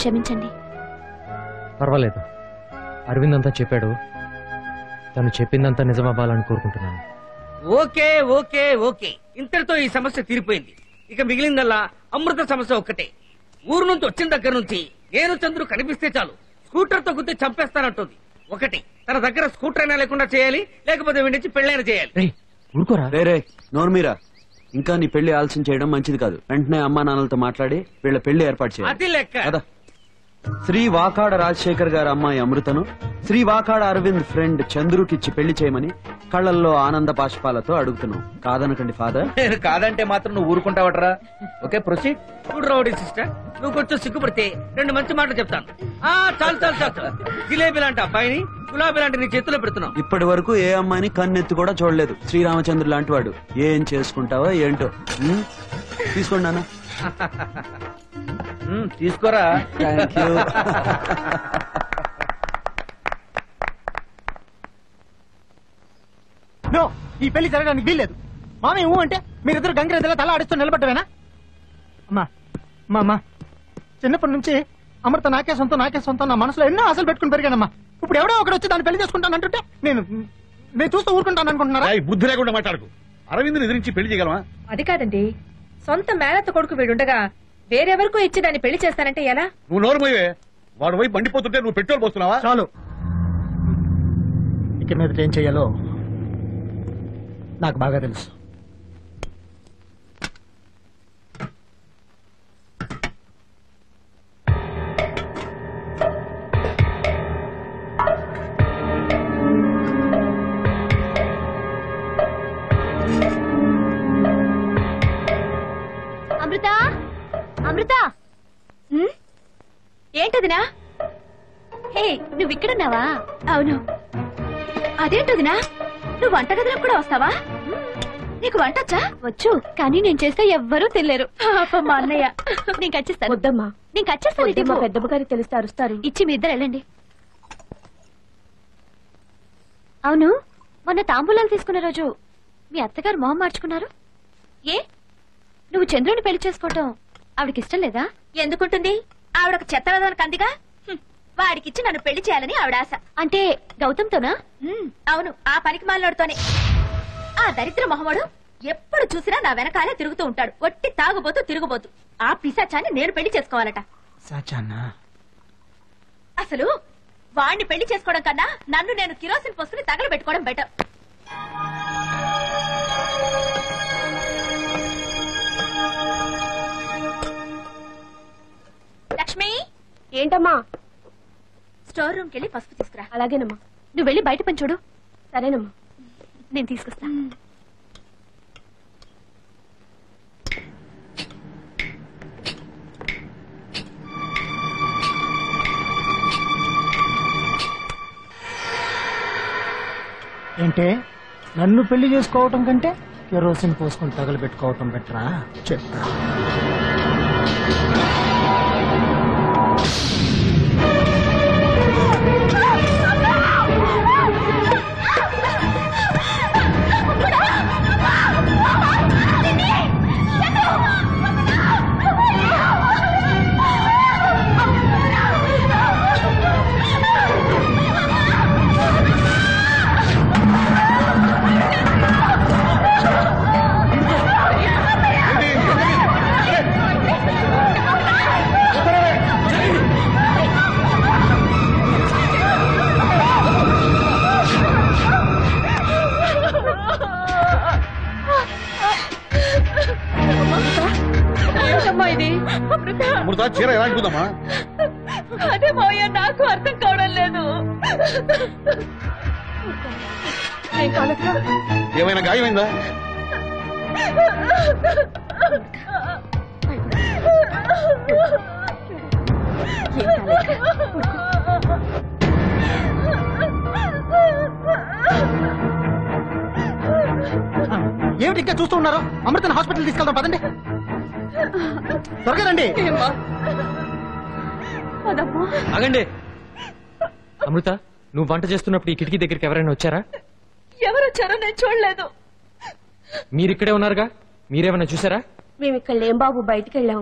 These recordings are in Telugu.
క్షమించండి. పర్వాలేదు, అరవింద్ అంతా చెప్పాడు. తను చెప్పిందంతా నిజమవ్వాలని కోరుకుంటున్నాను. ఓకే ఓకే ఓకే, ఇంతటితో ఈ సమస్య తీరిపోయింది. ఇక మిగిలిందల్లా అమృత సమస్య ఒక్కటే. ఊరు నుంచి వచ్చిన దగ్గర నుంచి నేను చంద్రు కనిపిస్తే చాలు స్కూటర్ తో గుద్ది చంపేస్తానంటుంది. ఒకటి, తన దగ్గర స్కూటర్ అయినా లేకుండా చేయాలి, లేకపోతే వీడి నుంచి పెళ్ళైనా చేయాలి. రే నోర్మీరా, ఇంకా నీ పెళ్లి ఆలస్యం చేయడం మంచిది కాదు. వెంటనే అమ్మా నాన్నలతో మాట్లాడి వీళ్ళ పెళ్లి ఏర్పాటు చేయాలి. అది లెక్క. శ్రీ వాకాడ రాజశేఖర్ గారి అమ్మాయి అమృతను శ్రీ వాకాడ అరవింద్ ఫ్రెండ్ చంద్రుకిచ్చి పెళ్లి చేయమని కళ్ళల్లో ఆనంద బాష్పాలతో అడుగుతున్నావు. కాదనకండి ఫాదర్. నేను కాదంటే మాత్రం నువ్వు ఊరుకుంటావట్రా? Okay, proceed. చూడరావుడి సిస్టర్, నువ్వు కొంచెం సిగ్గుపడితే రెండు మంచి మాటలు చెప్తాను. చాలు చాలు చాలు, జిలేబీ లాంటి అబ్బాయిని గులాబీ లాంటి నీ చేతిలో పెడుతున్నావు. ఇప్పటి వరకు ఏ అమ్మాయిని కన్నెత్తి కూడా చూడలేదు. శ్రీరామచంద్రుడు లాంటి వాడు. ఏం చేసుకుంటావో ఏంటో. తీసుకోండి నాన్న. తీసుకోరా. Thank you. నో, ఈ పెళ్లి జరగడానికి వీల్లేదు. మామయ్య ఊ అంటే మీరిద్దరు గంగిరెద్దులా తల ఆడిస్తూ నిలబడ్డవేనా? అమ్మా అమ్మా, చిన్నప్పటి నుంచి అమృత నాకే సొంతం నా మనసులో ఎన్నో ఆశలు పెట్టుకుని పెరిగానమ్మా. ఇప్పుడు ఎవడో ఒకటి వచ్చి దాన్ని పెళ్లి చేసుకుంటాను అంటుంటే నేను చూస్తూ ఊరుకుంటాను అనుకుంటున్నారా? బుద్ధి లేకుండా మాట్లాడుకు. అరవింద్ ఎదిరించి పెళ్లి చేయగలమా? అది కాదండి, సొంత మేనత్త కొడుకు వీడుండగా వేరెవరికో ఇచ్చి దాన్ని పెళ్లి చేస్తానంటే ఎలా? నువ్వు నోరు పోయే. వాడు పోయి మండిపోతుంటే నువ్వు పెట్రోల్ పోస్తున్నావా? చాలు, ఇక మీద ఏం చెయ్యాలో నాకు బాగా తెలుసు. అమృత, అమృత, ఏంటదినా? హే, నువ్వు ఇక్కడున్నావా? అవును. అదేంటదినా, నువ్వు వంటగదిలో కూడా వస్తావా? నీకు వంటొచ్చా? వచ్చు, కానీ నేను చేస్తే ఎవ్వరూ తెలియరు. మా అన్నయ్య. నేను కచ్చిస్తాను. వద్దమ్మా, నేను కచ్చేస్తాను. పెద్దమ్మ గారికి తెలిస్తే అరుస్తారు. ఇచ్చి మీ ఇద్దరు వెళ్ళండి. అవును, మొన్న తాంబూలాలు తీసుకున్న రోజు మీ అత్తగారు మొహం మార్చుకున్నారు. ఏ, నువ్వు చంద్రుని పెళ్లి చేసుకోవటం ఆవిడకి ఇష్టం లేదా? ఎందుకుంటుంది? ఆవిడకు చెత్తరదానికి కందిగా. వాడికిచ్చి నన్ను పెళ్లి చేయాలని ఆవిడ ఆశ. అంటే గౌతమ్తోనా? అవును, ఆ పనికి మాలినోడితోనే. ఆ దరిద్ర మొహముడు ఎప్పుడు చూసినా నా వెనకాలే తిరుగుతూ ఉంటాడు. ఒట్టి తాగుబోతూ తిరుగుబోతూ. ఆ పిశాచాన్ని నేను పెళ్లి చేసుకోవాలట. అసలు వాణ్ణి పెళ్లి చేసుకోవడం కన్నా నన్ను నేను కిరోసిన్ పోసుకుని తగలబెట్టుకోవడం బెటర్. లక్ష్మి. ఏంటమ్మా? స్టోర్ రూమ్కి వెళ్ళి పసుపు తీసుకురా. అలాగేనమ్మా. నువ్వు వెళ్ళి బయట పని చూడు. సరేనమ్మా, నేను తీసుకొస్తా. ఏంటే, నన్ను పెళ్లి చేసుకోవటం కంటే కెరోసిన్ పోసుకొని తగలబెట్టుకోవటం బెటరా? చెప్తా. అమృత, చీర ఎలా ఎక్కుదామా? అదే మావయ్య, నాకు అర్థం కావడం లేదు. ఏమైనా గాయమైందా? ఏమిటి ఇంకా చూస్తూ ఉన్నారు? అమృతను హాస్పిటల్ తీసుకెళ్దాం, పదండి. త్వరగా రండి. ఆగండి. అమృత, నువ్వు వంట చేస్తున్నప్పుడు ఈ కిటికీ దగ్గరికి ఎవరైనా వచ్చారా? ఎవరొచ్చారో నేను చూడలేదు. మీరిక్కడే ఉన్నారుగా, మీరేమైనా చూసారా? మేము ఇక్కడ లేం బాబు, బయటికి వెళ్ళాం.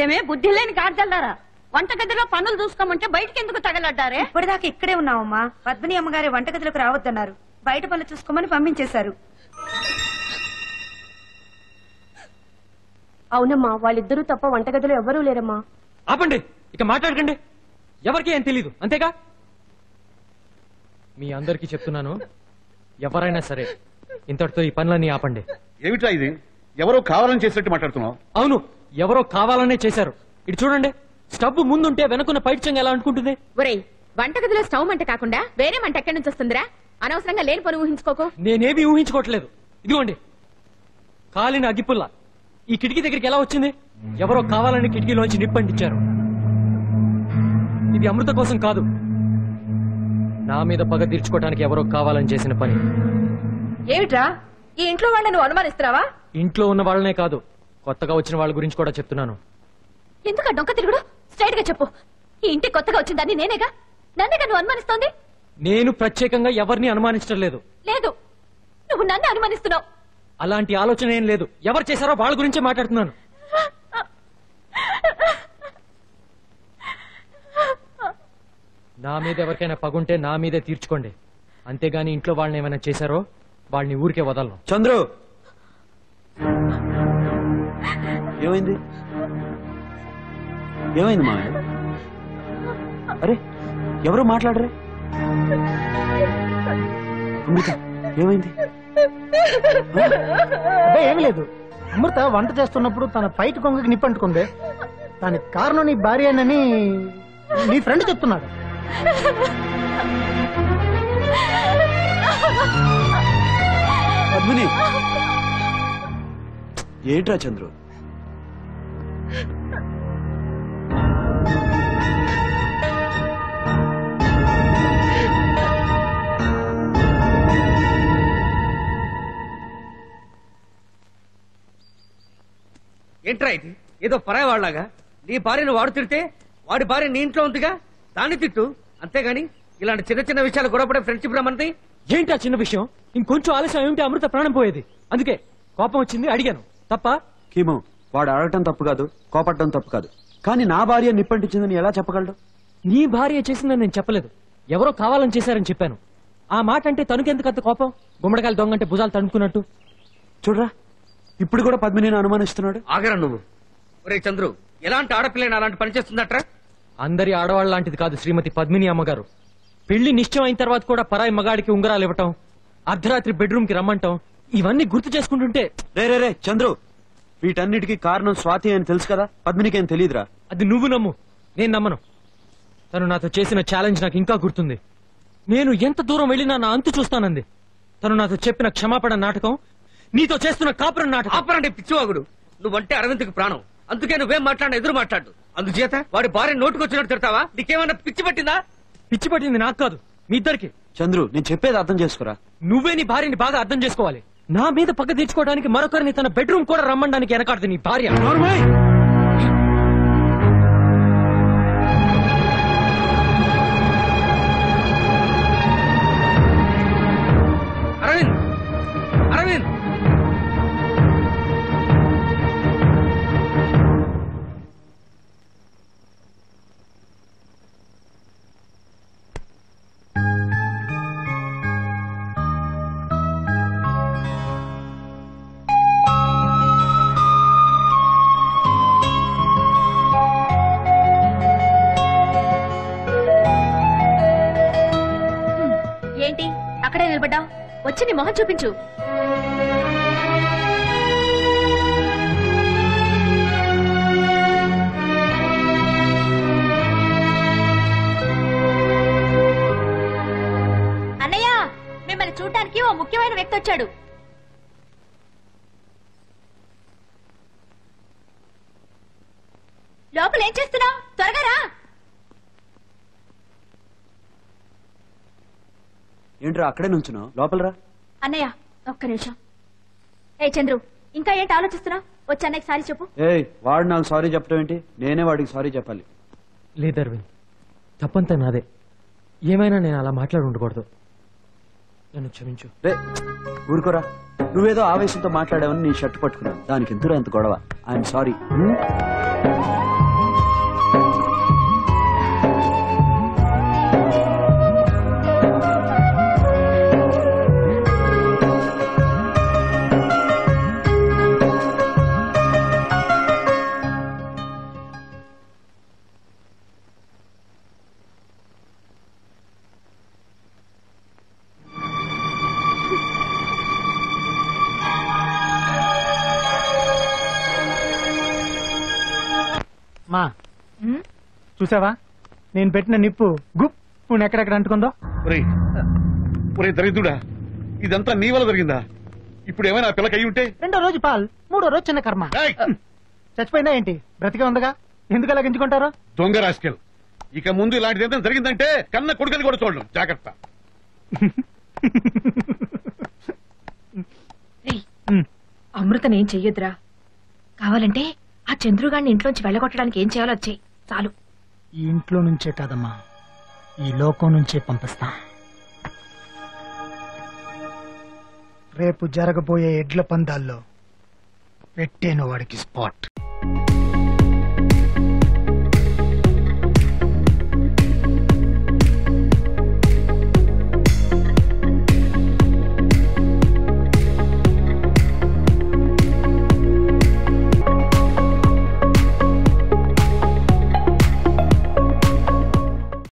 ఏమే బుద్ధి లేని గాడిదల్లారా, వంటగదిలో పనులు చూసుకోమంటే బయటికి ఎందుకు తగలడ్డారే? ఇప్పటిదాకా ఇక్కడే ఉన్నామమ్మా. పద్మిని అమ్మగారి వంటగదిలోకి రావద్దన్నారు. బయట పనులు చూసుకోమని పంపించేశారు. అవునమ్మా, వాళ్ళిద్దరూ తప్ప వంటగదిలో ఎవరూ లేరమ్మా. ఆపండి, ఇక మాట్లాడకండి. ఎవరికి ఏం తెలీదు, అంతేగా? మీ అందరికీ చెప్తున్నాను, ఎవరైనా సరే ఇంతటితో ఈ పనులన్నీ ఆపండి. ఏమిటా ఇది? ఎవరో కావాలని చేసినట్టు మాట్లాడుతున్నావు. అవును, ఎవరో కావాలనే చేశారు. ఇటు చూడండి, స్టవ్ ముందుంటే వెనకున్న పైట్ చెంగ ఎలా అనుకుంటుంది? ఒరేయ్, వంటగదిలో స్టవ్ మంట కాకుండా వేరే మంట ఎక్కడి నుంచి వస్తుందిరా? అనవసరంగా లేని పని ఊహించుకోకు. నేనేమీ ఊహించుకోవట్లేదు. ఇదిగోండి, కాలిన అగ్గిపుల్ల ఈ కిటికీ దగ్గరికి ఎలా వచ్చింది? ఎవరో కావాలని కిటికీలోంచి నిప్పంటించారు. ఇది అమృత కోసం కాదు, నా మీద పగ తీర్చుకోవడానికి ఎవరో కావాలని చేసిన పని. ఏమిట్రా, ఈ ఇంట్లో వాళ్ళని నువ్వు అనుమానిస్తున్నావా? ఇంట్లో ఉన్న వాళ్ళనే కాదు, కొత్తగా వచ్చిన వాళ్ళ గురించి కూడా చెప్తున్నాను. ఎందుకు ఆ డొంక తిరుగుడు? స్ట్రైట్ గా చెప్పు. ఈ ఇంటి కొత్తగా వచ్చిందని నేనేగా, నన్నేగా నువ్వు అనుమానిస్తోంది? నేను ప్రత్యేకంగా ఎవరిని అనుమానించడం లేదు. లేదు, నువ్వు నన్ను అనుమానిస్తున్నావు. అలాంటి ఆలోచన ఏం లేదు. ఎవరు చేశారో వాళ్ళ గురించే మాట్లాడుతున్నాను. నా మీద ఎవరికైనా పగుంటే నా మీదే తీర్చుకోండి, అంతేగాని ఇంట్లో వాళ్ళని ఏమైనా చేశారో వాళ్ళని ఊరికే వదలను. చంద్రు, ఏమైంది? ఏమైంది మా? అరే, ఎవరు మాట్లాడరే? అమృత, ఏమైంది? అబ్బే ఏమీ లేదు. అమృత వంట చేస్తున్నప్పుడు తన పైట కొంగకి నిప్పంటుకుంది. దానికి కారణం నీ భార్యనని నీ ఫ్రెండ్ చెప్తున్నాడు. పద్మిని, ఏంట్రా చంద్రు? ఏంట్రా ఇది? ఏదో పరాయి వాళ్ళలాగా నీ భార్యను వాడు తిడితే వాడి భార్య నీ ఇంట్లో ఉందిగా, దాన్ని తిట్టు. అంతేగాని ఇలాంటి చిన్న చిన్న విషయాలు గొడవపడే ఫ్రెండ్షిప్ రమ్మంది. ఏంటా చిన్న విషయం? ఇంకొంచెం ఆలస్యం ఏమిటి అమృత ప్రాణం పోయేది. అందుకే కోపం వచ్చింది, అడిగాను. తప్ప? కీమో, వాడు అడగటం తప్పు కాదు, కోపడటం తప్పు కాదు. కానీ నా భార్య నిప్పంటించిందని ఎలా చెప్పగలడు? నీ భార్య చేసిందని నేను చెప్పలేదు, ఎవరో కావాలని చేశారని చెప్పాను. ఆ మాట అంటే తనకెందుకు అంత కోపం? గుమ్మడికాయలు దొంగంటే భుజాలు తణుకున్నట్టు. చూడరా, ఇప్పుడు కూడా పద్మిని అనుమానిస్తున్నాడు. ఆగరా నువ్వు. ఒరే చంద్రు, ఎలాంటి ఆడపిల్లని అలాంటి పని చేస్తుందట్రా? అందరి ఆడవాళ్ళ లాంటిది కాదు శ్రీమతి పద్మిని అమ్మగారు. పెళ్లి నిశ్చయం అయిన తర్వాత కూడా పరాయి మగాడికి ఉంగరాలు ఇవ్వటం, అర్ధరాత్రి బెడ్రూమ్ కి రమ్మంటాం, ఇవన్నీ గుర్తు చేసుకుంటుంటే. రే చంద్రు, వీటన్నిటికీ కారణం స్వాతి అని తెలుసు కదా, పద్మినికి ఏం తెలియదురా? అది నువ్వు నమ్ము, నేను నమ్మను. తను నాతో చేసిన ఛాలెంజ్ నాకు ఇంకా గుర్తుంది. నేను ఎంత దూరం వెళ్ళినా నా అంతు చూస్తానంది. తను నాతో చెప్పిన క్షమాపణ నాటకం, నీతో చేస్తున్న కాపురం నాటకం. ఆపరండి పిచ్చివాగుడు. నువ్వంటే అరవింద్కి ప్రాణం, అందుకే నువ్వేం మాట్లాడినా ఎదురు మాట్లాడు. అందుచేత వాడి భార్య నోటుకొచ్చినట్టు తిడతావా? నీకేమన్నా పిచ్చి పట్టిందా? పిచ్చి పట్టింది నాకు కాదు, మీ ఇద్దరికి. చంద్రు, నేను చెప్పేది అర్థం చేసుకురా. నువ్వే నీ భార్యని బాగా అర్థం చేసుకోవాలి. నా మీద పక్క తీర్చుకోవడానికి మరొకరిని తన బెడ్రూమ్ కూడా రమ్మడానికి వెనకాడదు నీ భార్య. అరవింద్, అరవింద్, ఏంటి అక్కడే నిలబడ్డావు? వచ్చి నీ మొహం చూపించు. అన్నయ్య, మిమ్మల్ని చూడటానికి ఓ ముఖ్యమైన వ్యక్తి వచ్చాడు. లోపల ఏం చేస్తున్నావు? త్వరగా రా. ఏంట్రా అక్కడే నుంచున్నావు? లోపలరా. అన్నయ్య ఒక్క నిమిషం. ఏ చంద్రు, ఇంకా ఏంటి ఆలోచిస్తున్నావు? వచ్చి అన్నయ్యకి సారీ చెప్పు. ఏయ్, వాడు నాకు సారీ చెప్పడం ఏంటి? నేనే వాడికి సారీ చెప్పాలి. లేదు అరవింద్, తప్పంతా నాదే. ఏమైనా నేను అలా మాట్లాడి ఉండకూడదు, నన్ను క్షమించు. రే ఊరుకోరా, నువ్వేదో ఆవేశంతో మాట్లాడావని నీ షర్ట్ పట్టుకున్నావు, దానికి ఎందుకు అంత గొడవ? I'm sorry. మా చూసావా నేను పెట్టిన నిప్పు గుప్పు ఎక్కడెక్కడ అంటుకుందో. ఒరేయ్ ఒరేయ్ దరిద్రుడా, ఇదంతా నీ వల్ల జరిగిందా? ఇప్పుడు ఏమైనా ఆ పిల్లకి అయి ఉంటే? 2వ రోజు పాల్, 3వ రోజు చిన్న కర్మ. ఏయ్! చచ్చిపోయిందా ఏంటి? బ్రతికే ఉందగా, ఎందుకు అలా గింజుకుంటారు? దొంగ రాస్కెల్, ఇక ముందు ఇలాంటిది ఏదైనా జరిగిందంటే కన్న కొడుకని కూడా చూడడం జాగ్రత్త. అమృతను ఏం చెయ్యొద్దురా. కావాలంటే ఆ చంద్రుగాడిని ఇంట్లోంచి వెళ్ళగొట్టడానికి ఏం చేయాలో వచ్చాయి చాలు. ఈ ఇంట్లో నుంచే కాదమ్మా, ఈ లోకం నుంచే పంపిస్తా. రేపు జరగబోయే ఎడ్ల పందాల్లో పెట్టేను వాడికి స్పాట్.